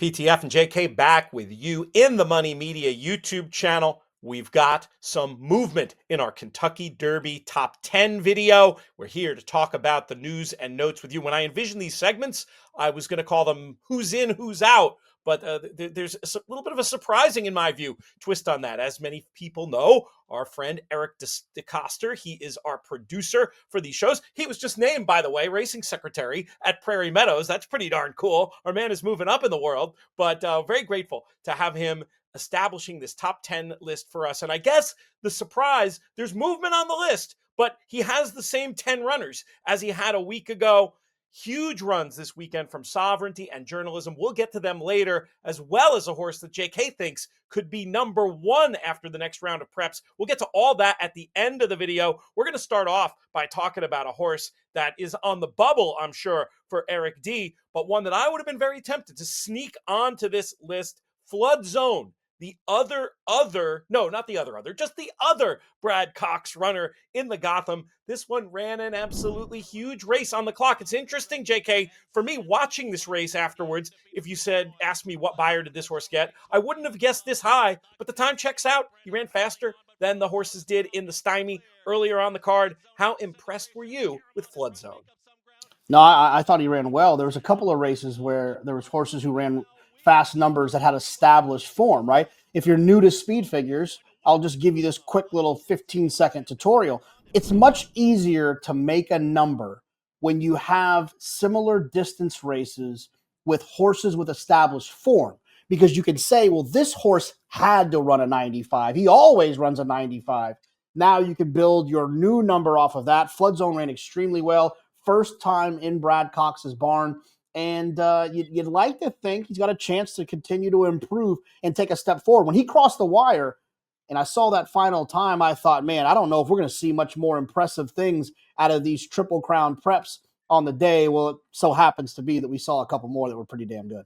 PTF and JK back with you in the Money Media YouTube channel. We've got some movement in our Kentucky Derby top 10 video. We're here to talk about the news and notes with you. When I envisioned these segments, I was going to call them Who's In, Who's Out. But there's a little bit of a surprising, in my view, twist on that. As many people know, our friend Eric DeCoster, he is our producer for these shows. He was just named, by the way, racing secretary at Prairie Meadows. That's pretty darn cool. Our man is moving up in the world, but very grateful to have him establishing this top 10 list for us. And I guess the surprise, there's movement on the list, but he has the same 10 runners as he had a week ago. Huge runs this weekend from Sovereignty and Journalism. We'll get to them later, as well as a horse that JK thinks could be number one after the next round of preps. We'll get to all that at the end of the video. We're going to start off by talking about a horse that is on the bubble, I'm sure, for Eric D, but one that I would have been very tempted to sneak onto this list, Flood Zone. The just the other Brad Cox runner in the Gotham. This one ran an absolutely huge race on the clock. It's interesting, JK, for me watching this race afterwards, if you asked me what buyer did this horse get, I wouldn't have guessed this high, but the time checks out. He ran faster than the horses did in the Stymie earlier on the card. How impressed were you with Flood Zone? No, I thought he ran well. There was a couple of races where there was horses who ran fast numbers that had established form, right? If you're new to speed figures, I'll just give you this quick little 15-second tutorial. It's much easier to make a number when you have similar distance races with horses with established form, because you can say, well, this horse had to run a 95. He always runs a 95. Now you can build your new number off of that. Flood Zone ran extremely well. First time in Brad Cox's barn. And you'd like to think he's got a chance to continue to improve and take a step forward. When he crossed the wire and I saw that final time, I thought, man, I don't know if we're going to see much more impressive things out of these Triple Crown preps on the day. Well, it so happens to be that we saw a couple more that were pretty damn good.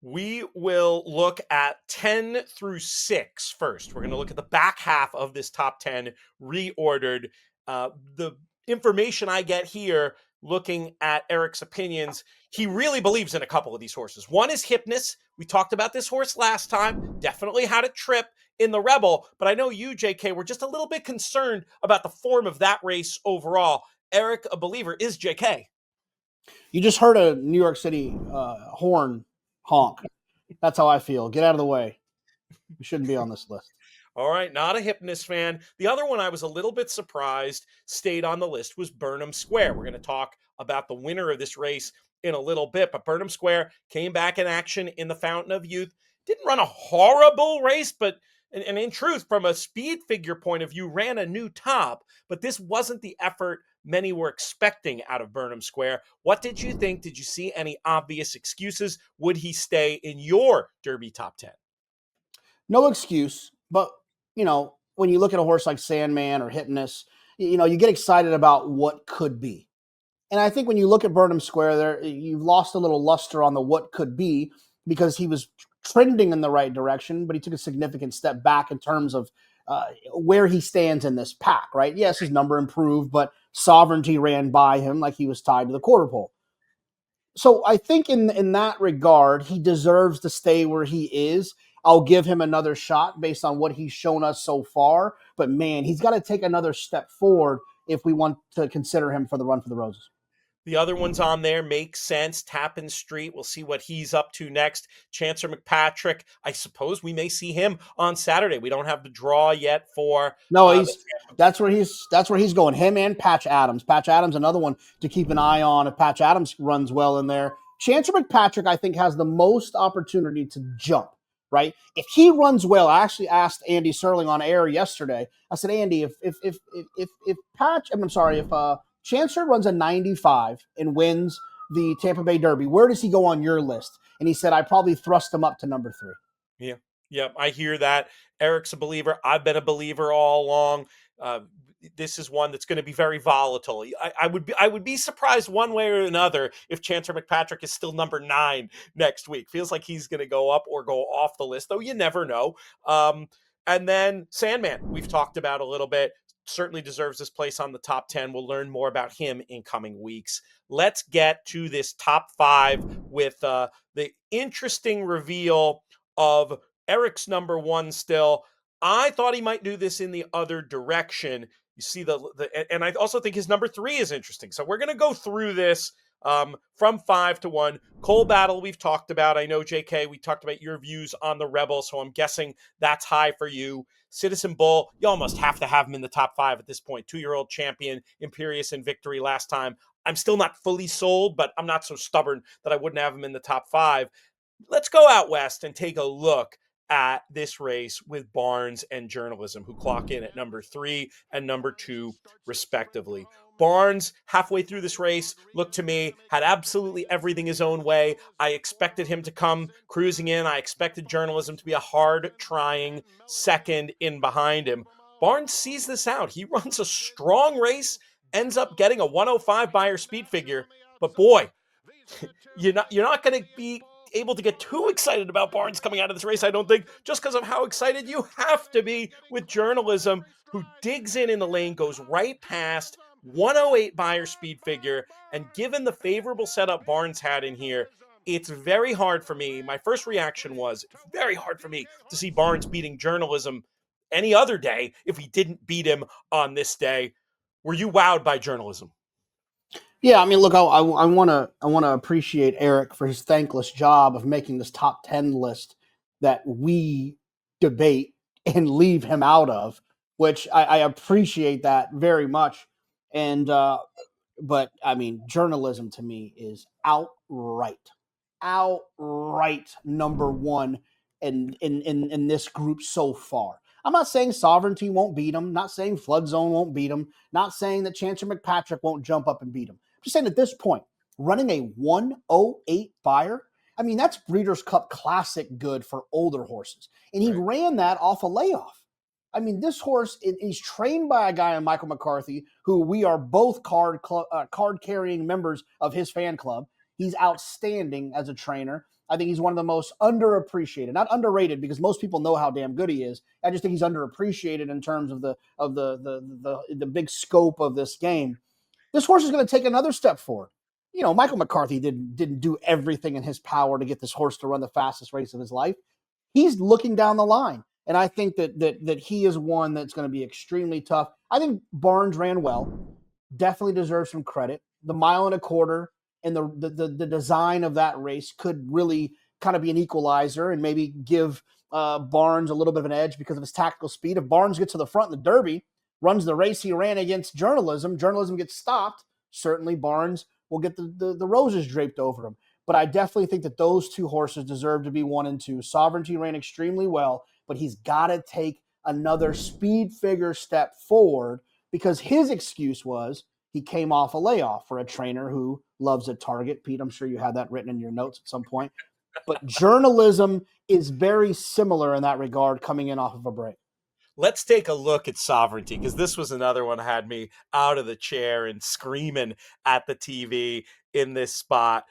We will look at 10 through 6 first. We're going to look at the back half of this top 10 reordered. The information I get here, looking at Eric's opinions, he really believes in a couple of these horses. One is Hypnus. We talked about this horse last time. Definitely had a trip in the Rebel, but I know you, JK, were just a little bit concerned about the form of that race overall. Eric, a believer, is JK. You just heard a New York City horn honk. That's how I feel. Get out of the way. We shouldn't be on this list. All right, not a Hypnus fan. The other one I was a little bit surprised stayed on the list was Burnham Square. We're going to talk about the winner of this race in a little bit, but Burnham Square came back in action in the Fountain of Youth. Didn't run a horrible race, but and in truth, from a speed figure point of view, ran a new top, but this wasn't the effort many were expecting out of Burnham Square. What did you think? Did you see any obvious excuses? Would he stay in your Derby top 10? No excuse, but when you look at a horse like Sandman or Hypnus, you get excited about what could be. And I think when you look at Burnham Square there, you've lost a little luster on the what could be, because he was trending in the right direction, but he took a significant step back in terms of where he stands in this pack, right? Yes, his number improved, but Sovereignty ran by him like he was tied to the quarter pole. So I think in that regard, he deserves to stay where he is. I'll give him another shot based on what he's shown us so far. But, man, he's got to take another step forward if we want to consider him for the Run for the Roses. The other ones on there make sense. Tappan Street, we'll see what he's up to next. Chancer McPatrick, I suppose we may see him on Saturday. We don't have the draw yet for... No, that's where he's going. Him and Patch Adams. Patch Adams, another one to keep an eye on if Patch Adams runs well in there. Chancer McPatrick, I think, has the most opportunity to jump. Right? If he runs well, I actually asked Andy Serling on air yesterday. I said, Andy, if Chancer runs a 95 and wins the Tampa Bay Derby, where does he go on your list? And he said, I probably thrust him up to number 3. Yeah, I hear that. Eric's a believer. I've been a believer all along. This is one that's going to be very volatile. I would be surprised one way or another if Chancer McPatrick is still number 9 next week. Feels like he's going to go up or go off the list, though you never know. And then Sandman, we've talked about a little bit. certainly deserves this place on the top 10. We'll learn more about him in coming weeks. Let's get to this top 5 with the interesting reveal of Eric's number 1 still. I thought he might do this in the other direction. You see and I also think his number 3 is interesting. So we're going to go through this from 5 to 1. Cole Battle, we've talked about. I know, JK, we talked about your views on the Rebel, so I'm guessing that's high for you. Citizen Bull, you almost have to have him in the top 5 at this point. 2-year-old champion, Imperious in victory last time. I'm still not fully sold, but I'm not so stubborn that I wouldn't have him in the top 5. Let's go out west and take a look at this race with Barnes and Journalism, who clock in at number 3 and number 2, respectively. Barnes, halfway through this race, looked to me, had absolutely everything his own way. I expected him to come cruising in. I expected Journalism to be a hard-trying second in behind him. Barnes sees this out. He runs a strong race, ends up getting a 105 Beyer speed figure. But boy, you're not going to be able to get too excited about Barnes coming out of this race, I don't think, just because of how excited you have to be with Journalism, who digs in the lane, goes right past 108 Beyer speed figure, and given the favorable setup Barnes had in here, it's very hard for me. My first reaction was very hard for me to see Barnes beating Journalism any other day if he didn't beat him on this day. Were you wowed by Journalism? Yeah, I mean, look, I want to appreciate Eric for his thankless job of making this top 10 list that we debate and leave him out of, which I appreciate that very much. And but I mean, Journalism to me is outright number 1 in this group so far. I'm not saying Sovereignty won't beat him, not saying Flood Zone won't beat him, not saying that Chancer McPatrick won't jump up and beat him. I'm just saying at this point, running a 108 Beyer, I mean, that's Breeders' Cup Classic good for older horses. And he ran that off a layoff. I mean, this horse, he's trained by a guy in Michael McCarthy, who we are both card-carrying members of his fan club. He's outstanding as a trainer. I think he's one of the most underappreciated, not underrated, because most people know how damn good he is. I just think he's underappreciated in terms of the big scope of this game. This horse is going to take another step forward. You know, Michael McCarthy didn't do everything in his power to get this horse to run the fastest race of his life. He's looking down the line, and I think that he is one that's going to be extremely tough. I think Barnes ran well, definitely deserves some credit. The 1.25 miles and the design of that race could really kind of be an equalizer and maybe give Barnes a little bit of an edge because of his tactical speed. If Barnes gets to the front in the Derby, runs the race he ran against Journalism gets stopped, certainly Barnes will get the roses draped over him. But I definitely think that those two horses deserve to be 1 and 2. Sovereignty ran extremely well, but he's got to take another speed figure step forward because his excuse was he came off a layoff for a trainer who loves a target. Pete, I'm sure you had that written in your notes at some point. But Journalism is very similar in that regard, coming in off of a break. Let's take a look at Sovereignty, because this was another one that had me out of the chair and screaming at the TV in this spot.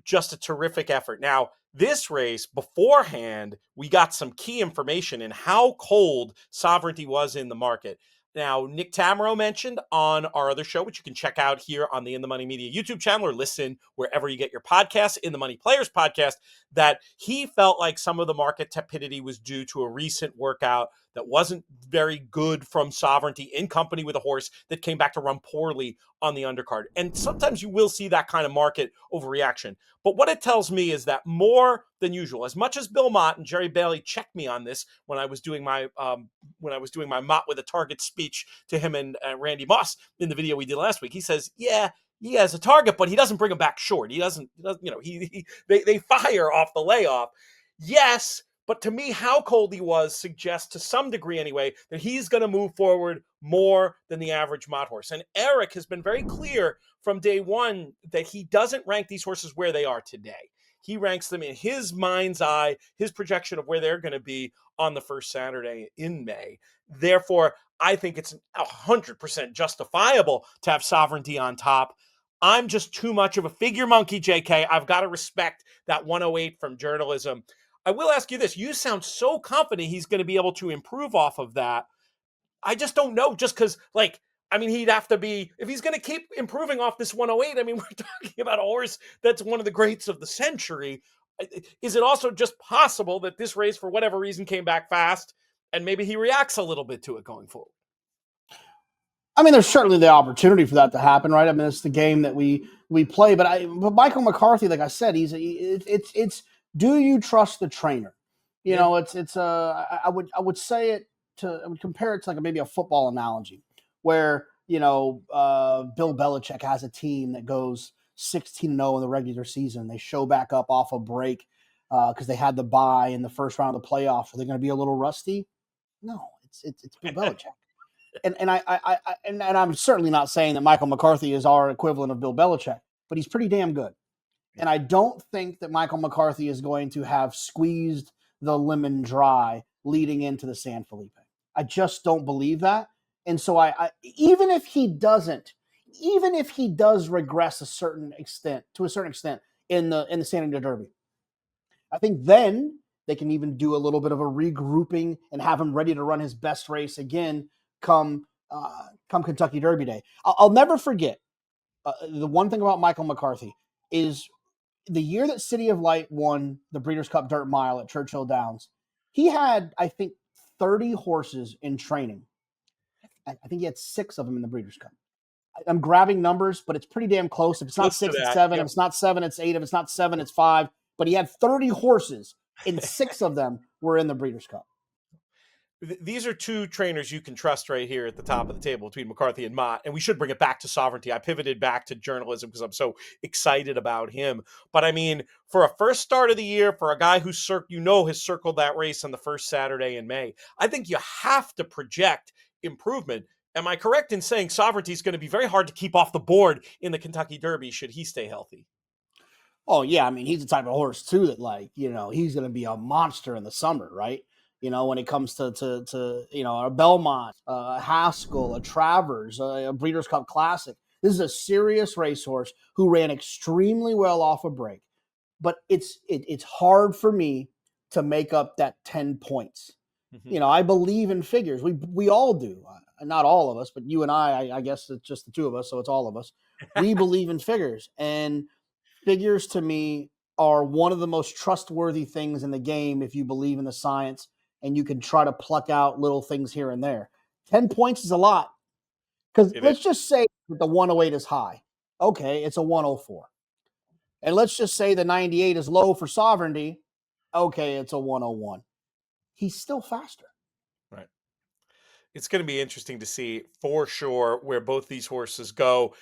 Just a terrific effort. Now, this race beforehand, we got some key information in how cold Sovereignty was in the market. Now, Nick Tamaro mentioned on our other show, which you can check out here on the In the Money Media YouTube channel or listen wherever you get your podcasts, In the Money Players podcast, that he felt like some of the market tepidity was due to a recent workout that wasn't very good from Sovereignty in company with a horse that came back to run poorly on the undercard. And sometimes you will see that kind of market overreaction. But what it tells me is that more than usual, as much as Bill Mott and Jerry Bailey checked me on this when I was doing my Mott with a target speech to him and Randy Moss in the video we did last week, he says, yeah, he has a target, but he doesn't bring him back short. He doesn't they fire off the layoff. Yes, but to me, how cold he was suggests, to some degree anyway, that he's going to move forward more than the average Mott horse. And Eric has been very clear from day one that he doesn't rank these horses where they are today. He ranks them in his mind's eye, his projection of where they're going to be on the first Saturday in May. Therefore, I think it's 100% justifiable to have Sovereignty on top. I'm just too much of a figure monkey, JK. I've got to respect that 108 from Journalism. I will ask you this. You sound so confident he's going to be able to improve off of that. I just don't know. Just because, like, I mean, he'd have to be, if he's going to keep improving off this 108. I mean, we're talking about a horse that's one of the greats of the century. Is it also just possible that this race, for whatever reason, came back fast and maybe he reacts a little bit to it going forward? I mean, there's certainly the opportunity for that to happen, right? I mean, it's the game that we play. But Michael McCarthy, like I said, it's do you trust the trainer? You Yeah. know, I would say it I would compare it to like maybe a football analogy, where Bill Belichick has a team that goes 16-0 in the regular season. They show back up off a break because they had the bye in the first round of the playoffs. Are they going to be a little rusty? No, it's Bill Belichick. And I'm certainly not saying that Michael McCarthy is our equivalent of Bill Belichick, but he's pretty damn good. And I don't think that Michael McCarthy is going to have squeezed the lemon dry leading into the San Felipe. I just don't believe that. And so even if he does regress to a certain extent in the San Diego Derby, I think then they can even do a little bit of a regrouping and have him ready to run his best race again come Kentucky Derby Day. I'll never forget the one thing about Michael McCarthy is the year that City of Light won the Breeders' Cup Dirt Mile at Churchill Downs. He had, I think, 30 horses in training. I think he had 6 of them in the Breeders' Cup. I'm grabbing numbers, but it's pretty damn close. If it's not Close to 6, it's that. 7. Yep. If it's not 7, it's 8. If it's not 7, it's 5. But he had 30 horses, and 6 of them were in the Breeders' Cup. These are two trainers you can trust right here at the top of the table between McCarthy and Mott. And we should bring it back to sovereignty. I pivoted back to journalism because I'm so excited about him. But I mean, for a first start of the year, for a guy who has circled that race on the first Saturday in May, I think you have to project improvement. Am I correct in saying sovereignty is going to be very hard to keep off the board in the Kentucky Derby should he stay healthy? Oh yeah, I mean he's the type of horse too that he's going to be a monster in the summer, right? When it comes to a Belmont, a Haskell, a Travers, a Breeders' Cup Classic. This is a serious racehorse who ran extremely well off a break, but it's hard for me to make up that 10 points. Mm-hmm. I believe in figures. We all do. Not all of us, but you and I guess it's just the two of us, so it's all of us. We believe in figures, and figures to me are one of the most trustworthy things in the game if you believe in the science and you can try to pluck out little things here and there. 10 points is a lot because let's just say that the 108 is high. Okay, it's a 104. And let's just say the 98 is low for sovereignty. Okay, it's a 101. He's still faster. Right. It's going to be interesting to see for sure where both these horses go.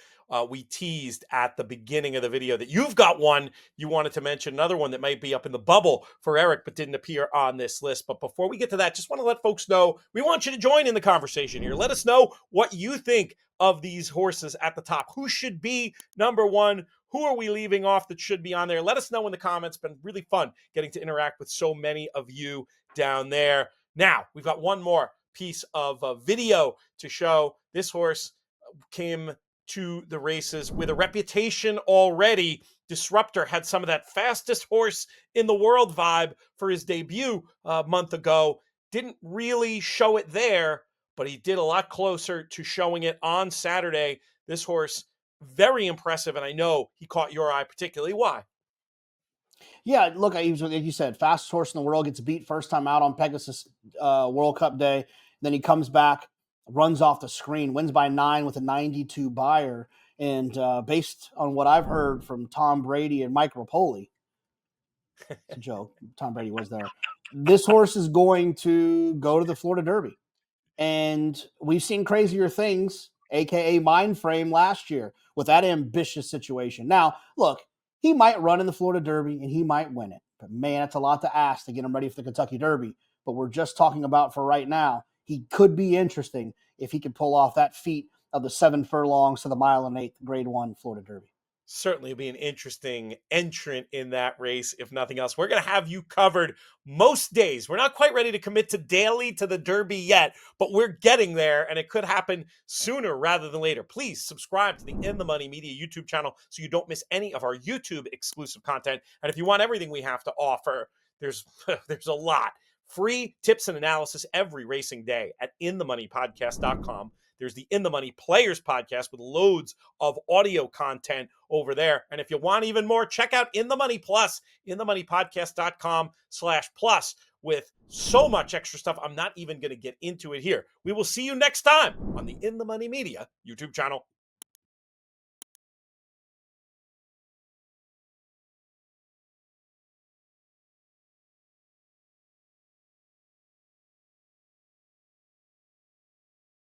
We teased at the beginning of the video that you've got one. You wanted to mention another one that might be up in the bubble for Eric, but didn't appear on this list. But before we get to that, just want to let folks know we want you to join in the conversation here. Let us know what you think of these horses at the top. Who should be number one? Who are we leaving off that should be on there? Let us know in the comments. It's been really fun getting to interact with so many of you down there. Now, we've got one more piece of video to show. This horse came to the races with a reputation already. Disruptor had some of that fastest horse in the world vibe for his debut a month ago. Didn't really show it there, but he did a lot closer to showing it on Saturday. This horse, very impressive, and I know he caught your eye particularly. Why? Yeah, look, he was, like you said, fastest horse in the world, gets beat first time out on Pegasus World Cup Day. Then he comes back, runs off the screen, wins by 9 with a 92 buyer. And based on what I've heard from Tom Brady and Mike Rapoli, it's a joke, Tom Brady was there, this horse is going to go to the Florida Derby. And we've seen crazier things, a.k.a. Mind Frame last year with that ambitious situation. Now, look, he might run in the Florida Derby and he might win it. But, man, that's a lot to ask to get him ready for the Kentucky Derby. But we're just talking about for right now, he could be interesting if he could pull off that feat of the 7 furlongs to the 1.8 Grade 1 Florida Derby. Certainly be an interesting entrant in that race, if nothing else. We're going to have you covered most days. We're not quite ready to commit to daily to the Derby yet, but we're getting there, and it could happen sooner rather than later. Please subscribe to the In the Money Media YouTube channel so you don't miss any of our YouTube exclusive content. And if you want everything we have to offer, there's a lot. free tips and analysis every racing day at inthemoneypodcast.com. There's the In the Money Players podcast with loads of audio content over there. And if you want even more, check out In the Money Plus, inthemoneypodcast.com/plus, with so much extra stuff. I'm not even going to get into it here. We will see you next time on the In the Money Media YouTube channel.